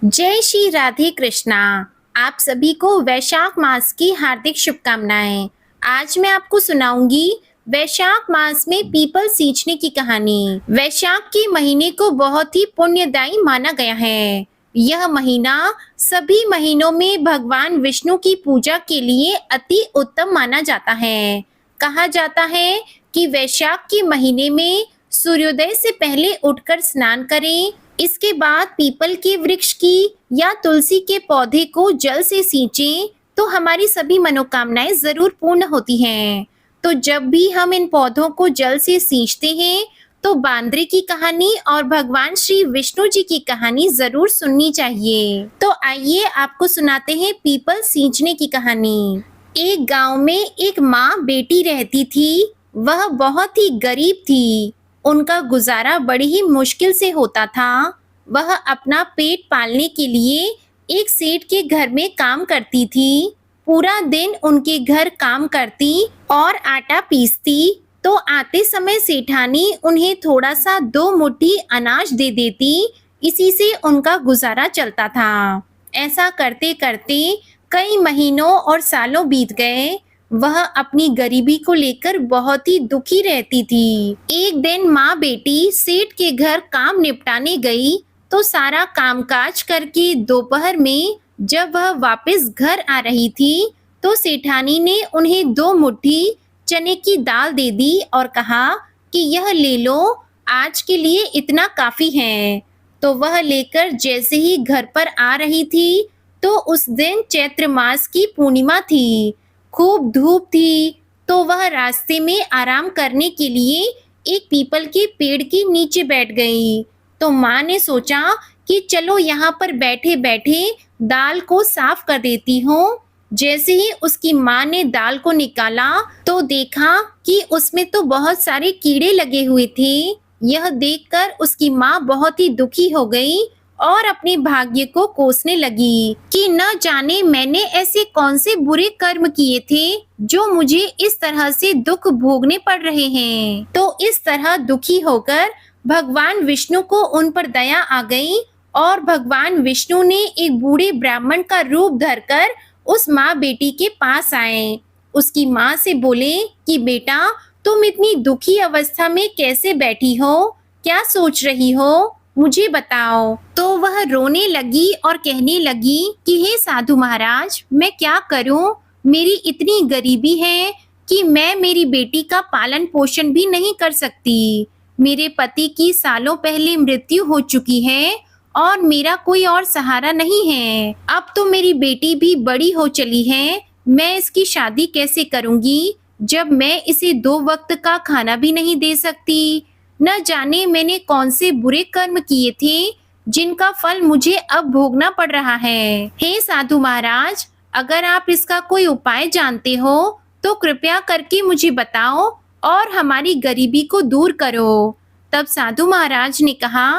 जय श्री राधे कृष्णा। आप सभी को वैशाख मास की हार्दिक शुभकामनाएं। आज मैं आपको सुनाऊंगी वैशाख मास में पीपल सींचने की कहानी। वैशाख के महीने को बहुत ही पुण्यदायी माना गया है। यह महीना सभी महीनों में भगवान विष्णु की पूजा के लिए अति उत्तम माना जाता है। कहा जाता है कि वैशाख के महीने में सूर्योदय से पहले उठकर स्नान करें, इसके बाद पीपल के वृक्ष की या तुलसी के पौधे को जल से सींचें तो हमारी सभी मनोकामनाएं जरूर पूर्ण होती हैं। तो जब भी हम इन पौधों को जल से सींचते हैं तो बांद्रे की कहानी और भगवान श्री विष्णु जी की कहानी जरूर सुननी चाहिए। तो आइए आपको सुनाते हैं पीपल सींचने की कहानी। एक गांव में एक माँ बेटी रहती थी। वह बहुत ही गरीब थी। उनका गुजारा बड़ी ही मुश्किल से होता था। वह अपना पेट पालने के लिए एक सेठ के घर में काम करती थी। पूरा दिन उनके घर काम करती और आटा पीसती तो आते समय सेठानी उन्हें थोड़ा सा 2 मुट्ठी अनाज दे देती। इसी से उनका गुजारा चलता था। ऐसा करते करते कई महीनों और सालों बीत गए। वह अपनी गरीबी को लेकर बहुत ही दुखी रहती थी। एक दिन माँ बेटी सेठ के घर काम निपटाने गई तो सारा कामकाज करके दोपहर में जब वह वापस घर आ रही थी तो सेठानी ने उन्हें 2 मुट्ठी चने की दाल दे दी और कहा कि यह ले लो, आज के लिए इतना काफी है। तो वह लेकर जैसे ही घर पर आ रही थी तो उस दिन चैत्र मास की पूर्णिमा थी। खूब धूप थी तो वह रास्ते में आराम करने के लिए एक पीपल के पेड़ के नीचे बैठ गई। तो माँ ने सोचा कि चलो यहाँ पर बैठे बैठे दाल को साफ कर देती हूँ। जैसे ही उसकी माँ ने दाल को निकाला तो देखा कि उसमें तो बहुत सारे कीड़े लगे हुए थे। यह देखकर उसकी माँ बहुत ही दुखी हो गई और अपने भाग्य को कोसने लगी कि न जाने मैंने ऐसे कौन से बुरे कर्म किए थे जो मुझे इस तरह से दुख भोगने पड़ रहे हैं। तो इस तरह दुखी होकर भगवान विष्णु को उन पर दया आ गई और भगवान विष्णु ने एक बूढ़े ब्राह्मण का रूप धरकर उस माँ बेटी के पास आए। उसकी माँ से बोले कि बेटा, तुम इतनी दुखी अवस्था में कैसे बैठी हो, क्या सोच रही हो, मुझे बताओ। तो वह रोने लगी और कहने लगी कि हे साधु महाराज, मैं क्या करूं, मेरी इतनी गरीबी है कि मैं मेरी बेटी का पालन पोषण भी नहीं कर सकती। मेरे पति की सालों पहले मृत्यु हो चुकी है और मेरा कोई और सहारा नहीं है। अब तो मेरी बेटी भी बड़ी हो चली है, मैं इसकी शादी कैसे करूंगी जब मैं इसे 2 वक्त का खाना भी नहीं दे सकती। न जाने मैंने कौन से बुरे कर्म किए थे जिनका फल मुझे अब भोगना पड़ रहा है। हे साधु महाराज, अगर आप इसका कोई उपाय जानते हो तो कृपया करके मुझे बताओ और हमारी गरीबी को दूर करो। तब साधु महाराज ने कहा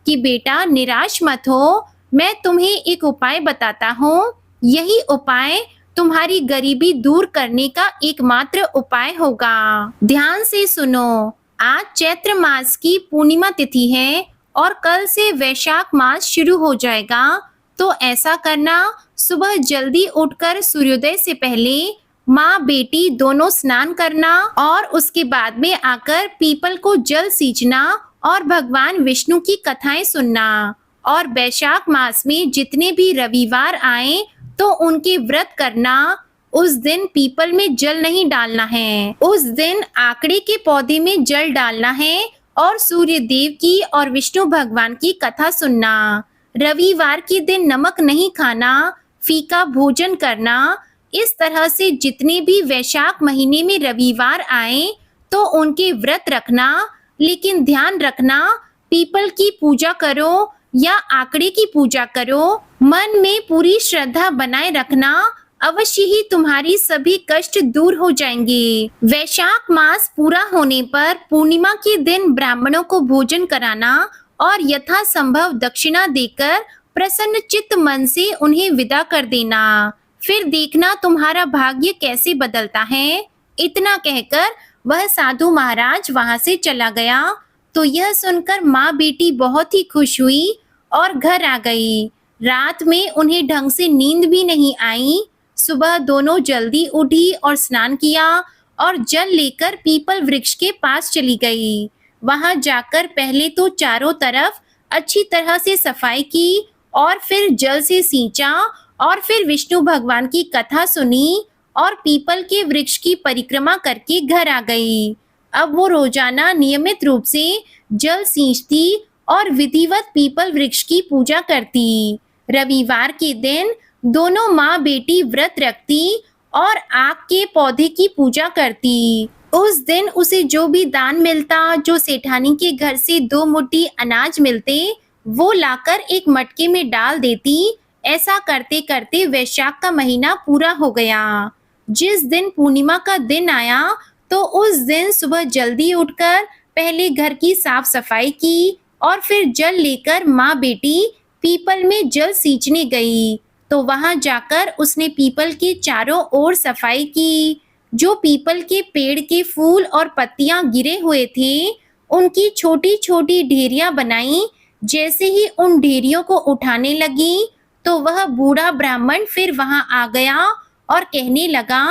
कि बेटा, निराश मत हो, मैं तुम्हें एक उपाय बताता हूँ। यही उपाय तुम्हारी गरीबी दूर करने का एकमात्र उपाय होगा। ध्यान से सुनो। आज चैत्र मास की पूर्णिमा तिथि है और कल से वैशाख मास शुरू हो जाएगा। तो ऐसा करना, सुबह जल्दी उठकर सूर्योदय से पहले माँ बेटी दोनों स्नान करना और उसके बाद में आकर पीपल को जल सींचना और भगवान विष्णु की कथाएं सुनना। और वैशाख मास में जितने भी रविवार आए तो उनके व्रत करना। उस दिन पीपल में जल नहीं डालना है, उस दिन आकड़े के पौधे में जल डालना है और सूर्य देव की और विष्णु भगवान की कथा सुनना। रविवार के दिन नमक नहीं खाना, फीका भोजन करना। इस तरह से जितने भी वैशाख महीने में रविवार आए तो उनके व्रत रखना। लेकिन ध्यान रखना, पीपल की पूजा करो या आकड़े की पूजा करो, मन में पूरी श्रद्धा बनाए रखना, अवश्य ही तुम्हारी सभी कष्ट दूर हो जाएंगे। वैशाख मास पूरा होने पर पूर्णिमा के दिन ब्राह्मणों को भोजन कराना और यथा संभव दक्षिणा देकर प्रसन्न चित्त मन से उन्हें विदा कर देना। फिर देखना तुम्हारा भाग्य कैसे बदलता है। इतना कहकर वह साधु महाराज वहां से चला गया। तो यह सुनकर माँ बेटी बहुत ही खुश हुई और घर आ गई। रात में उन्हें ढंग से नींद भी नहीं आई। सुबह दोनों जल्दी उठी और स्नान किया और जल लेकर पीपल वृक्ष के पास चली गई। वहां जाकर पहले तो चारों तरफ अच्छी तरह से सफाई की और फिर जल से सींचा और फिर विष्णु भगवान की कथा सुनी और पीपल के वृक्ष की परिक्रमा करके घर आ गई। अब वो रोजाना नियमित रूप से जल सींचती और विधिवत पीपल वृक्ष की पूजा करती। रविवार के दिन दोनों माँ बेटी व्रत रखती और आक के पौधे की पूजा करती। उस दिन उसे जो भी दान मिलता, जो सेठानी के घर से 2 मुट्ठी अनाज मिलते, वो लाकर एक मटके में डाल देती। ऐसा करते करते वैशाख का महीना पूरा हो गया। जिस दिन पूर्णिमा का दिन आया तो उस दिन सुबह जल्दी उठकर पहले घर की साफ सफाई की और फिर जल लेकर माँ बेटी पीपल में जल सींचने गई। तो वहां जाकर उसने पीपल के चारों ओर सफाई की। जो पीपल के पेड़ के फूल और पत्तियां गिरे हुए थे, उनकी छोटी छोटी ढेरियां बनाई। जैसे ही उन ढेरियों को उठाने लगी तो वह बूढ़ा ब्राह्मण फिर वहां आ गया और कहने लगा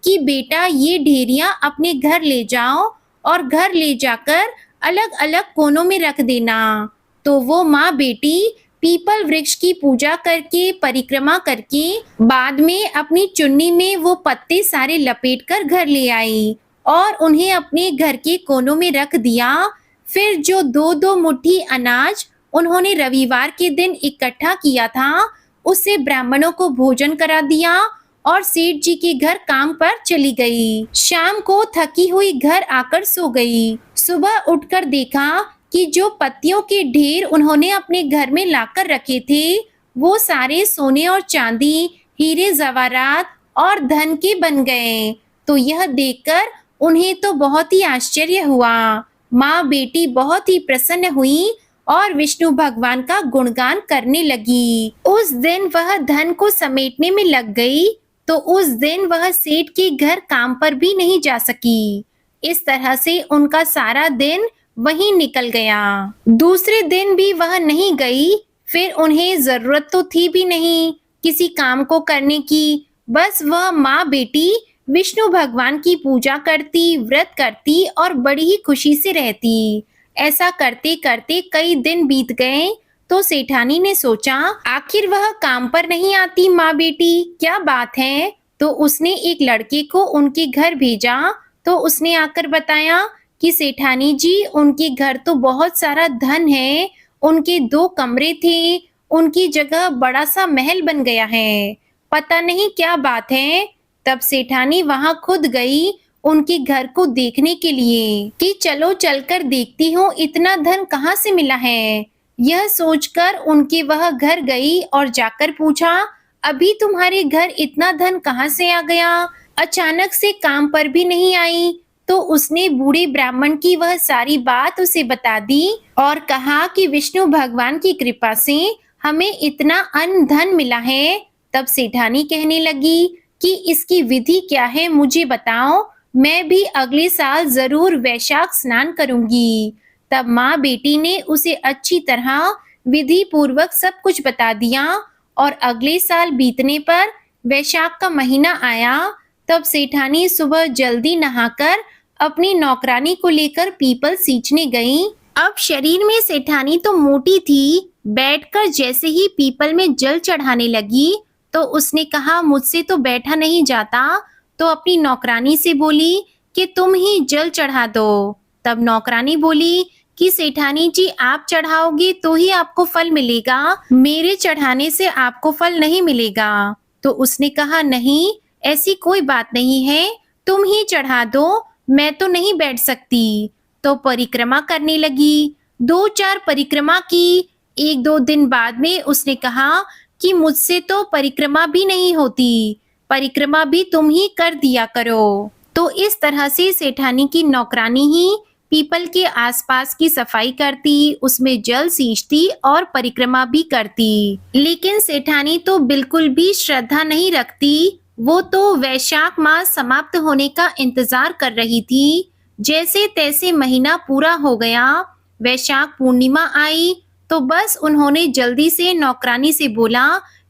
कि बेटा, ये ढेरियां अपने घर ले जाओ और घर ले जाकर अलग अलग कोनों में रख देना। तो वो माँ बेटी पीपल वृक्ष की पूजा करके परिक्रमा करके बाद में अपनी चुन्नी में वो पत्ते सारे लपेटकर घर ले आई और उन्हें अपने घर के कोनों में रख दिया। फिर जो 2-2 मुट्ठी अनाज उन्होंने रविवार के दिन इकट्ठा किया था, उससे ब्राह्मणों को भोजन करा दिया और सेठ जी के घर काम पर चली गई। शाम को थकी हुई घर आकर सो गई। सुबह उठकर देखा कि जो पत्तियों के ढेर उन्होंने अपने घर में लाकर रखे थे, वो सारे सोने और चांदी, हीरे जवाहरात और धन के बन गए। तो यह देखकर उन्हें तो बहुत ही आश्चर्य हुआ। माँ बेटी बहुत ही प्रसन्न हुई और विष्णु भगवान का गुणगान करने लगी। उस दिन वह धन को समेटने में लग गई, तो उस दिन वह सेठ के घर काम पर भी नहीं जा सकी। इस तरह से उनका सारा दिन वहीं निकल गया। दूसरे दिन भी वह नहीं गई। फिर उन्हें जरूरत तो थी भी नहीं किसी काम को करने की। बस वह माँ बेटी विष्णु भगवान की पूजा करती, व्रत करती और बड़ी ही खुशी से रहती। ऐसा करते करते कई दिन बीत गए। तो सेठानी ने सोचा, आखिर वह काम पर नहीं आती माँ बेटी, क्या बात है? तो उसने एक लड़के को उनके घर भेजा। तो उसने आकर बताया कि सेठानी जी, उनके घर तो बहुत सारा धन है, उनके 2 कमरे थे, उनकी जगह बड़ा सा महल बन गया है, पता नहीं क्या बात है। तब सेठानी वहां खुद गई उनके घर को देखने के लिए कि चलो चलकर देखती हूँ इतना धन कहाँ से मिला है। यह सोचकर उनके वह घर गई और जाकर पूछा, अभी तुम्हारे घर इतना धन कहाँ से आ गया? अचानक से काम पर भी नहीं आई। तो उसने बूढ़े ब्राह्मण की वह सारी बात उसे बता दी और कहा कि विष्णु भगवान की कृपा से हमें इतना अन्न धन मिला है। तब सेठानी कहने लगी कि इसकी विधि क्या है, मुझे बताओ, मैं भी अगले साल जरूर वैशाख स्नान करूंगी। तब माँ बेटी ने उसे अच्छी तरह विधि पूर्वक सब कुछ बता दिया और अगले साल बीतने पर वैशाख का महीना आया। तब सेठानी सुबह जल्दी नहाकर अपनी नौकरानी को लेकर पीपल सींचने गई। अब शरीर में सेठानी तो मोटी थी। बैठकर जैसे ही पीपल में जल चढ़ाने लगी तो उसने कहा, मुझसे तो बैठा नहीं जाता। तो अपनी नौकरानी से बोली कि तुम ही जल चढ़ा दो। तब नौकरानी बोली कि सेठानी जी, आप चढ़ाओगे तो ही आपको फल मिलेगा, मेरे चढ़ाने से आपको फल नहीं मिलेगा। तो उसने कहा, नहीं, ऐसी कोई बात नहीं है, तुम ही चढ़ा दो, मैं तो नहीं बैठ सकती। तो परिक्रमा करने लगी। 2-4 परिक्रमा की। 1-2 दिन बाद में उसने कहा कि मुझसे तो परिक्रमा भी नहीं होती, परिक्रमा भी तुम ही कर दिया करो। तो इस तरह से सेठानी की नौकरानी ही पीपल के आसपास की सफाई करती, उसमें जल सींचती और परिक्रमा भी करती। लेकिन सेठानी तो बिल्कुल भी श्रद्धा नहीं रखती। वो तो वैशाख मास समाप्त होने का इंतजार कर रही थी। जैसे तैसे महीना पूरा हो गया। वैशाख पूर्णिमा आई तो बस उन्होंने जल्दी से नौकरानी से बोला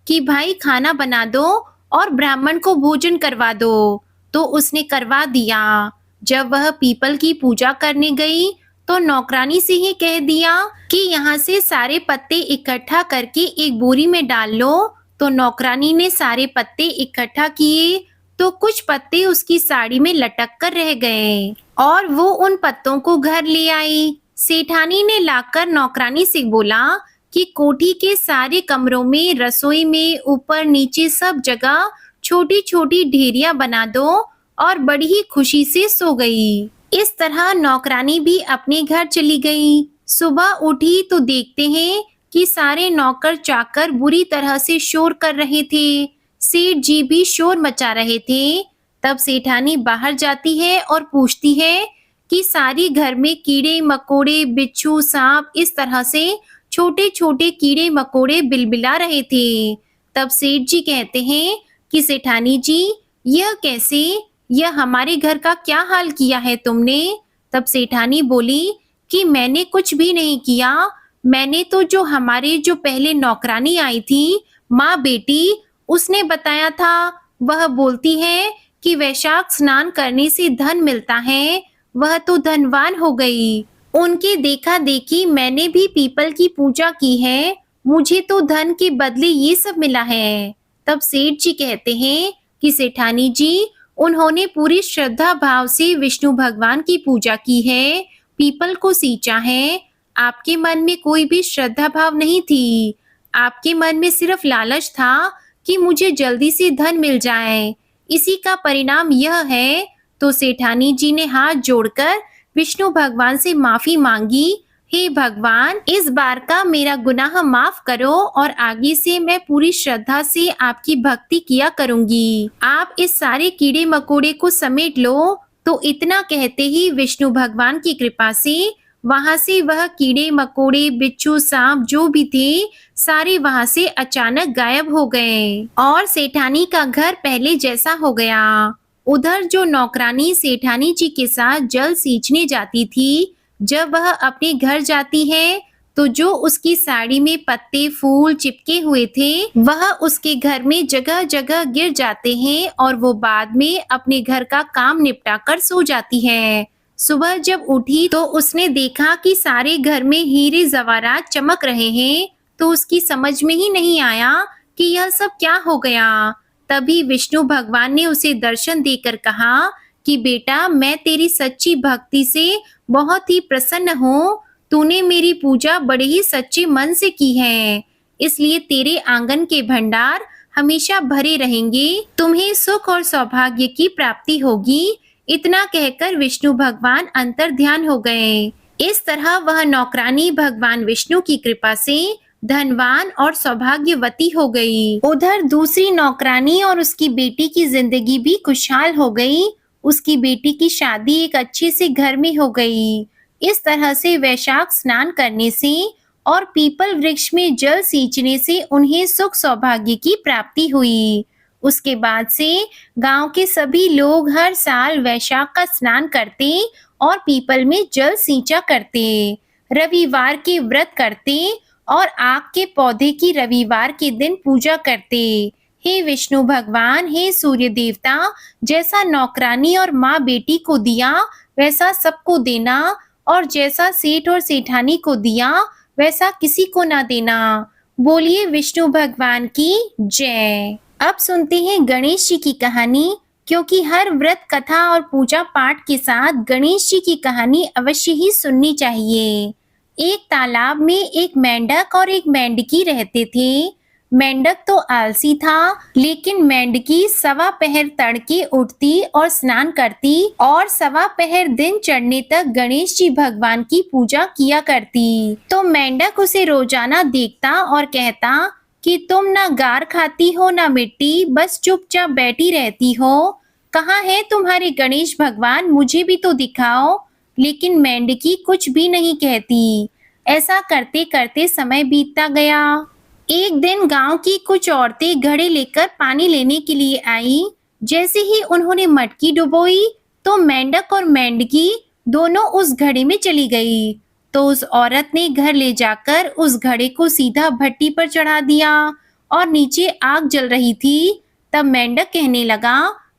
कि भाई खाना बना दो और ब्राह्मण को भोजन करवा दो। तो उसने करवा दिया। जब वह पीपल की पूजा करने गई तो नौकरानी से ही कह दिया कि यहाँ से सारे पत्ते इकट्ठा करके एक बोरी में डाल लो। तो नौकरानी ने सारे पत्ते इकट्ठा किए तो कुछ पत्ते उसकी साड़ी में लटक कर रह गए और वो उन पत्तों को घर ले आई। सेठानी ने लाकर नौकरानी से बोला कि कोठी के सारे कमरों में, रसोई में, ऊपर नीचे सब जगह छोटी छोटी ढेरियां बना दो और बड़ी ही खुशी से सो गई। इस तरह नौकरानी भी अपने घर चली गई। सुबह उठी तो देखते हैं कि सारे नौकर चाकर बुरी तरह से शोर कर रहे थे। सेठ जी भी शोर मचा रहे थे। तब सेठानी बाहर जाती है और पूछती है कि सारी घर में कीड़े मकोड़े, बिच्छू, सांप, इस तरह से छोटे छोटे कीड़े मकोड़े बिलबिला रहे थे। तब सेठ जी कहते हैं कि सेठानी जी, यह कैसे, यह हमारे घर का क्या हाल किया है तुमने? तब सेठानी बोली कि मैंने कुछ भी नहीं किया। मैंने तो जो पहले नौकरानी आई थी, माँ बेटी, उसने बताया था। वह बोलती है कि वैशाख स्नान करने से धन मिलता है। वह तो धनवान हो गई। उनके देखा देखी मैंने भी पीपल की पूजा की है। मुझे तो धन के बदले ये सब मिला है। तब सेठ जी कहते हैं कि सेठानी जी, उन्होंने पूरी श्रद्धा भाव से विष्णु भगवान की पूजा की है, पीपल को सींचा है। आपके मन में कोई भी श्रद्धा भाव नहीं थी। आपके मन में सिर्फ लालच था कि मुझे जल्दी से धन मिल जाए। इसी का परिणाम यह है। तो सेठानी जी ने हाथ जोड़कर विष्णु भगवान से माफी मांगी। हे भगवान, इस बार का मेरा गुनाह माफ करो और आगे से मैं पूरी श्रद्धा से आपकी भक्ति किया करूंगी। आप इस सारे कीड़े मकोड़े को समेट लो। तो इतना कहते ही विष्णु भगवान की कृपा से वहां से वह कीड़े मकोड़े, बिच्छू, सांप जो भी थे, सारे वहां से अचानक गायब हो गए और सेठानी का घर पहले जैसा हो गया। उधर जो नौकरानी सेठानी जी के साथ जल सींचने जाती थी, जब वह अपने घर जाती है तो जो उसकी साड़ी में पत्ते फूल चिपके हुए थे, वह उसके घर में जगह जगह गिर जाते हैं और वो बाद में अपने घर का काम निपटा कर सो जाती है। सुबह जब उठी तो उसने देखा कि सारे घर में हीरे जवाहरात चमक रहे हैं। तो उसकी समझ में ही नहीं आया कि यह सब क्या हो गया। तभी विष्णु भगवान ने उसे दर्शन देकर कहा कि बेटा, मैं तेरी सच्ची भक्ति से बहुत ही प्रसन्न हूँ। तूने मेरी पूजा बड़े ही सच्चे मन से की है, इसलिए तेरे आंगन के भंडार हमेशा भरे रहेंगे। तुम्हें सुख और सौभाग्य की प्राप्ति होगी। इतना कहकर विष्णु भगवान अंतर ध्यान हो गए। इस तरह वह नौकरानी भगवान विष्णु की कृपा से धनवान और सौभाग्यवती हो गई। उधर दूसरी नौकरानी और उसकी बेटी की जिंदगी भी खुशहाल हो गई। उसकी बेटी की शादी एक अच्छे से घर में हो गई। इस तरह से वैशाख स्नान करने से और पीपल वृक्ष में जल सींचने से उन्हें सुख सौभाग्य की प्राप्ति हुई। उसके बाद से गांव के सभी लोग हर साल वैशाख का स्नान करते और पीपल में जल सींचा करते। रविवार के व्रत करते और आक के पौधे की रविवार के दिन पूजा करते। हे विष्णु भगवान, हे सूर्य देवता, जैसा नौकरानी और माँ बेटी को दिया वैसा सबको देना, और जैसा सेठ और सेठानी को दिया वैसा किसी को ना देना। बोलिए विष्णु भगवान की जय। अब सुनते हैं गणेश जी की कहानी, क्योंकि हर व्रत कथा और पूजा पाठ के साथ गणेश जी की कहानी अवश्य ही सुननी चाहिए। एक तालाब में एक मेंढक और एक मेंढकी रहते थे। मेंढक तो आलसी था, लेकिन मेंढकी सवा पहर तड़के उठती और स्नान करती और सवा पहर दिन चढ़ने तक गणेश जी भगवान की पूजा किया करती। तो मेंढक उसे रोजाना देखता और कहता कि तुम ना गार खाती हो ना मिट्टी, बस चुपचाप बैठी रहती हो। कहाँ है तुम्हारे गणेश भगवान, मुझे भी तो दिखाओ। लेकिन मेंढकी कुछ भी नहीं कहती। ऐसा करते करते समय बीतता गया। एक दिन गांव की कुछ औरतें घड़े लेकर पानी लेने के लिए आई। जैसे ही उन्होंने मटकी डुबोई तो मेंढक और मेंढकी दोनों उस घड़े में चली गई। तो उस औरत ने घर ले जाकर उस घड़े को सीधा भट्टी पर चढ़ा दिया और नीचे आग जल रही थी। तब मेंढक कहने लगा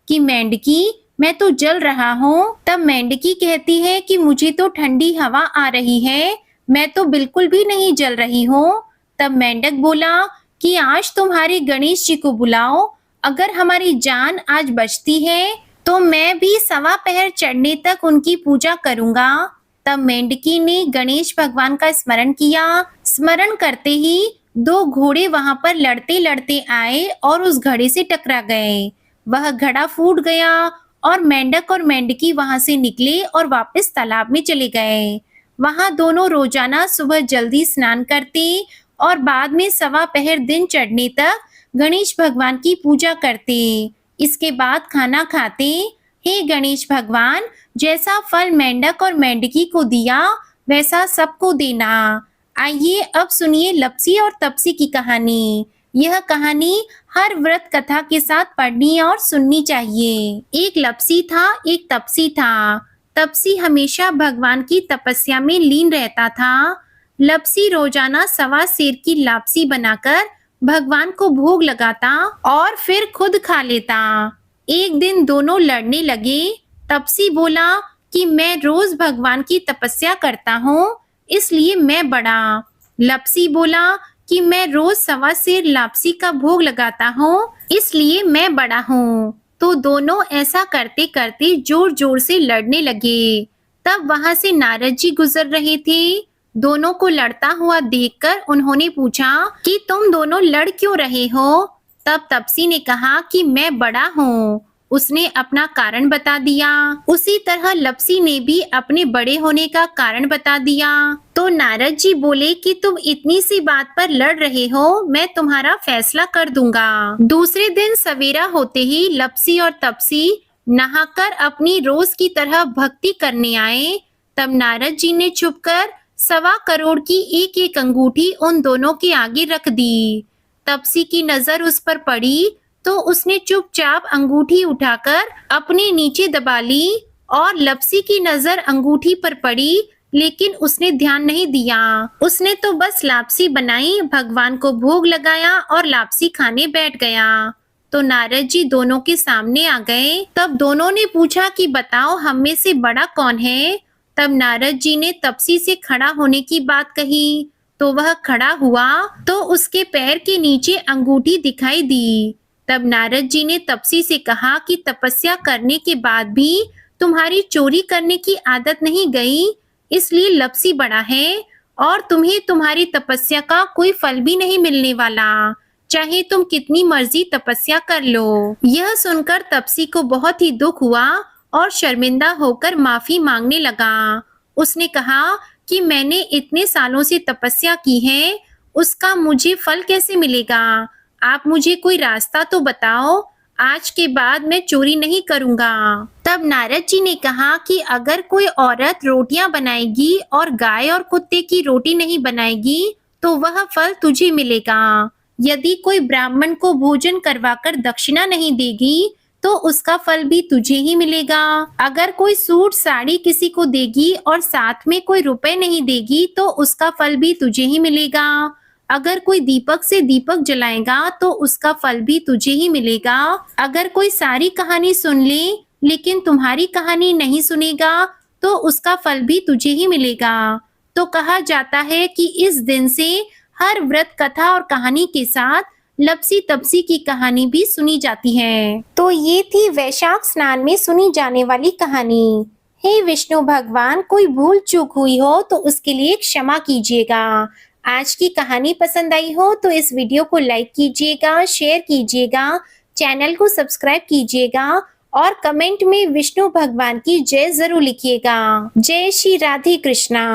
कि मेंढकी, मैं तो जल रहा हूँ। तब मेंढकी कहती है कि मुझे तो ठंडी हवा आ रही है, मैं तो बिल्कुल भी नहीं जल रही हूँ। तब मेंढक बोला कि आज तुम्हारे गणेश जी को बुलाओ, अगर हमारी जान आज बचती है तो मैं भी सवा पहर चढ़ने तक उनकी पूजा करूंगा। तब मेंढकी ने गणेश भगवान का स्मरण किया। स्मरण करते ही दो घोड़े वहां पर लड़ते लड़ते आए और उस घड़े से टकरा गए। वह घड़ा फूट गया और मेंढक और मेंढकी वहां से निकले और वापस तालाब में चले गए। वहां दोनों रोजाना सुबह जल्दी स्नान करते और बाद में सवा पहर दिन चढ़ने तक गणेश भगवान की पूजा करते। इसके बाद खाना खाते। हे गणेश भगवान, जैसा फल मेंढक और मेंढकी को दिया वैसा सबको देना। आइए अब सुनिए लपसी और तपसी की कहानी। यह कहानी हर व्रत कथा के साथ पढ़नी और सुननी चाहिए। एक लपसी था, एक तपसी था। तपसी हमेशा भगवान की तपस्या में लीन रहता था। लपसी रोजाना सवा सेर की लापसी बनाकर भगवान को भोग लगाता और फिर खुद खा लेता। एक दिन दोनों लड़ने लगे। तपसी बोला कि मैं रोज भगवान की तपस्या करता हूँ, इसलिए मैं बड़ा। लपसी बोला कि मैं रोज सवा सेर लापसी का भोग लगाता हूँ, इसलिए मैं बड़ा हूँ। तो दोनों ऐसा करते करते जोर जोर से लड़ने लगे। तब वहां से नारद जी गुजर रहे थे। दोनों को लड़ता हुआ देखकर उन्होंने पूछा कि तुम दोनों लड़ क्यों रहे हो? तब तपसी ने कहा कि मैं बड़ा हूँ। उसने अपना कारण बता दिया। उसी तरह लपसी ने भी अपने बड़े होने का कारण बता दिया। तो नारद जी बोले कि तुम इतनी सी बात पर लड़ रहे हो, मैं तुम्हारा फैसला कर दूंगा। दूसरे दिन सवेरा होते ही लपसी और तपसी नहाकर अपनी रोज की तरह भक्ति करने आए। तब नारद जी ने छुपकर 1.25 करोड़ की एक एक अंगूठी उन दोनों के आगे रख दी। तपसी की नजर उस पर पड़ी तो उसने चुपचाप अंगूठी उठाकर अपने नीचे दबा ली और लपसी की नजर अंगूठी पर पड़ी, लेकिन उसने ध्यान नहीं दिया। उसने तो बस लापसी बनाई, भगवान को भोग लगाया और लापसी खाने बैठ गया। तो नारद जी दोनों के सामने आ गए। तब दोनों ने पूछा कि बताओ हम में से बड़ा कौन है? तब नारद जी ने तपसी से खड़ा होने की बात कही। तो वह खड़ा हुआ तो उसके पैर के नीचे अंगूठी दिखाई दी। तब नारद जी ने तपसी से कहा कि तपस्या करने के बाद भी तुम्हारी चोरी करने की आदत नहीं गई, इसलिए लपसी बड़ा है और तुम्हें तुम्हारी तपस्या का कोई फल भी नहीं मिलने वाला, चाहे तुम कितनी मर्जी तपस्या कर लो। यह सुनकर तपसी को बहुत ही दुख हुआ और शर्मिंदा होकर माफी मांगने लगा। उसने कहा कि मैंने इतने सालों से तपस्या की है, उसका मुझे फल कैसे मिलेगा? आप मुझे कोई रास्ता तो बताओ, आज के बाद मैं चोरी नहीं करूंगा। तब नारद जी ने कहा कि अगर कोई औरत रोटियां बनाएगी और गाय और कुत्ते की रोटी नहीं बनाएगी तो वह फल तुझे मिलेगा। यदि कोई ब्राह्मण को भोजन करवाकर दक्षिणा नहीं देगी तो उसका फल भी तुझे ही मिलेगा। अगर कोई सूट साड़ी किसी को देगी और साथ में कोई रुपए नहीं देगी तो उसका फल भी तुझे ही मिलेगा। अगर कोई दीपक से दीपक जलाएगा तो उसका फल भी तुझे ही मिलेगा। अगर कोई सारी कहानी सुन ले लेकिन तुम्हारी कहानी नहीं सुनेगा तो उसका फल भी तुझे ही मिलेगा। तो कहा जाता है कि इस दिन से हर व्रत कथा और कहानी के साथ लपसी तपसी की कहानी भी सुनी जाती है। तो ये थी वैशाख स्नान में सुनी जाने वाली कहानी। हे विष्णु भगवान, कोई भूल चूक हुई हो तो उसके लिए क्षमा कीजिएगा। आज की कहानी पसंद आई हो तो इस वीडियो को लाइक कीजिएगा, शेयर कीजिएगा, चैनल को सब्सक्राइब कीजिएगा और कमेंट में विष्णु भगवान की जय जरूर लिखिएगा। जय श्री राधे कृष्णा।